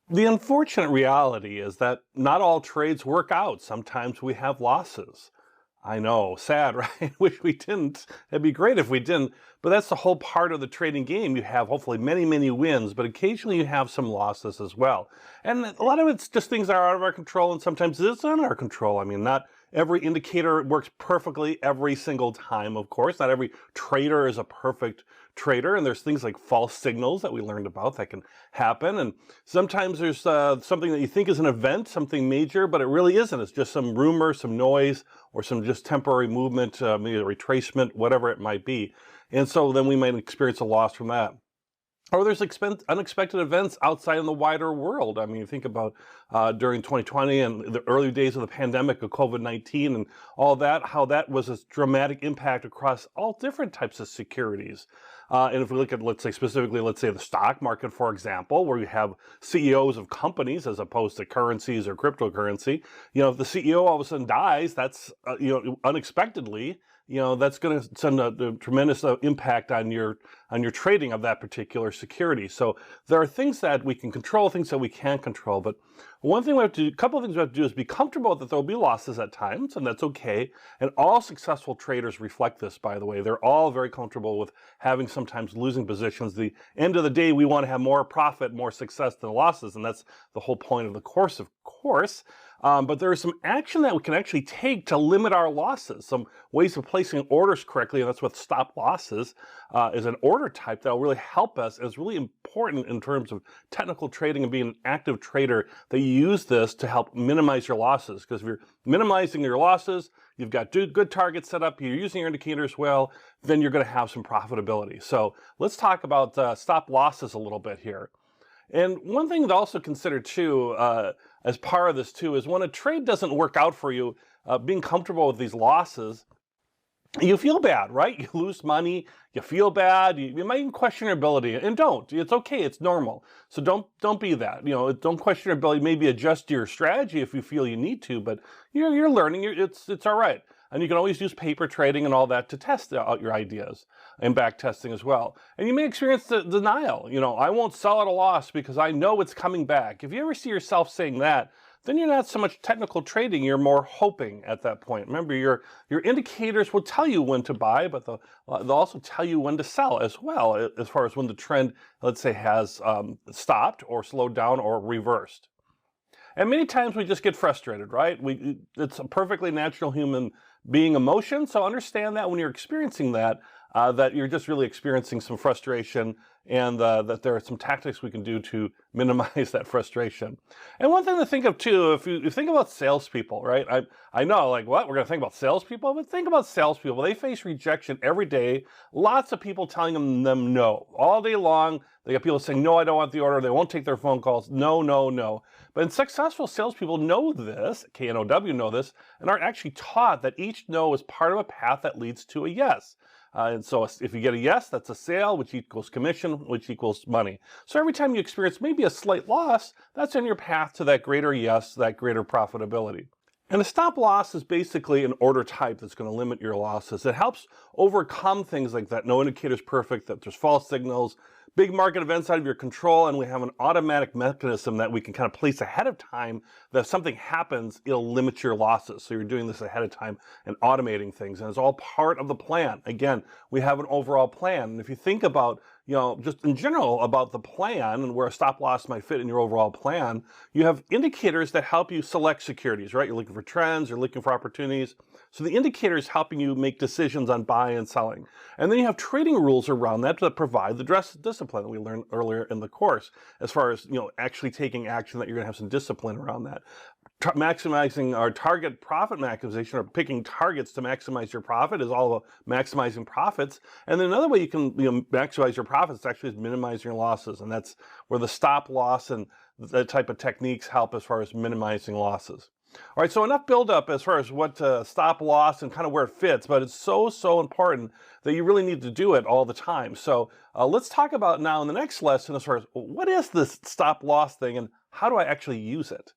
The unfortunate reality is that not all trades work out. Sometimes we have losses. I know, sad, right? Wish we didn't. It'd be great if we didn't, but that's the whole part of the trading game. You have hopefully many, many wins, but occasionally you have some losses as well. And a lot of it's just things that are out of our control, and sometimes it's in our control. I mean, not every indicator works perfectly every single time, of course. Not every trader is a perfect trader, and there's things like false signals that we learned about that can happen. And sometimes there's something that you think is an event, something major, but it really isn't. It's just some rumor, some noise, or some just temporary movement, maybe a retracement, whatever it might be. And so then we might experience a loss from that. Or there's unexpected events outside in the wider world. I mean, you think about during 2020 and the early days of the pandemic of COVID-19 and all that, how that was a dramatic impact across all different types of securities. And if we look at, let's say specifically, let's say the stock market, for example, where you have CEOs of companies as opposed to currencies or cryptocurrency, if the CEO all of a sudden dies, that's, unexpectedly, that's going to send a tremendous impact on your trading of that particular security. So there are things that we can control, things that we can't control. But one thing we have to do, a couple of things we have to do is be comfortable that there will be losses at times, and that's okay. And all successful traders reflect this, by the way. They're all very comfortable with having sometimes losing positions. The end of the day, we want to have more profit, more success than losses, and that's the whole point of the course, of course. But there is some action that we can actually take to limit our losses, some ways of placing orders correctly, and that's what stop losses is an order type that will really help us. And it's really important in terms of technical trading and being an active trader that you use this to help minimize your losses. Because if you're minimizing your losses, you've got good targets set up, you're using your indicators well, then you're going to have some profitability. So let's talk about stop losses a little bit here. And one thing to also consider too, as part of this too, is when a trade doesn't work out for you, being comfortable with these losses, you feel bad, right? You lose money, you feel bad, you might even question your ability, and don't. It's okay, it's normal. So don't be that. Don't question your ability. Maybe adjust your strategy if you feel you need to, but you're learning. It's all right. And you can always use paper trading and all that to test out your ideas, and back testing as well. And you may experience the denial. I won't sell at a loss because I know it's coming back. If you ever see yourself saying that, then you're not so much technical trading, you're more hoping at that point. Remember, your indicators will tell you when to buy, but they'll also tell you when to sell as well, as far as when the trend, let's say, has stopped or slowed down or reversed. And many times we just get frustrated, right? It's a perfectly natural human being emotion, so understand that when you're experiencing that, that you're just really experiencing some frustration, and that there are some tactics we can do to minimize that frustration. And one thing to think of too, if you think about salespeople, right? I know, like, what? We're going to think about salespeople? But think about salespeople. They face rejection every day. Lots of people telling them no. All day long, they got people saying, no, I don't want the order. They won't take their phone calls. No, no, no. But successful salespeople know this, K-N-O-W know this, and are actually taught that each no is part of a path that leads to a yes. And so if you get a yes, that's a sale, which equals commission, which equals money. So every time you experience maybe a slight loss, that's on your path to that greater yes, that greater profitability. And a stop loss is basically an order type that's going to limit your losses. It helps overcome things like that. No indicator is perfect, that there's false signals, big market events out of your control, and we have an automatic mechanism that we can kind of place ahead of time that if something happens, it'll limit your losses. So you're doing this ahead of time and automating things, and it's all part of the plan. Again, we have an overall plan. And if you think about, just in general about the plan and where a stop loss might fit in your overall plan, you have indicators that help you select securities, right? You're looking for trends, you're looking for opportunities. So the indicator is helping you make decisions on buying and selling. And then you have trading rules around that provide the discipline that we learned earlier in the course, as far as, actually taking action, that you're going to have some discipline around that. Maximizing our target profit maximization, or picking targets to maximize your profit, is all about maximizing profits. And then another way you can maximize your profits actually is minimizing your losses, and that's where the stop loss and that type of techniques help as far as minimizing losses. All right, so enough buildup as far as what stop loss and kind of where it fits, but it's so important that you really need to do it all the time. So let's talk about now in the next lesson as far as what is this stop loss thing and how do I actually use it?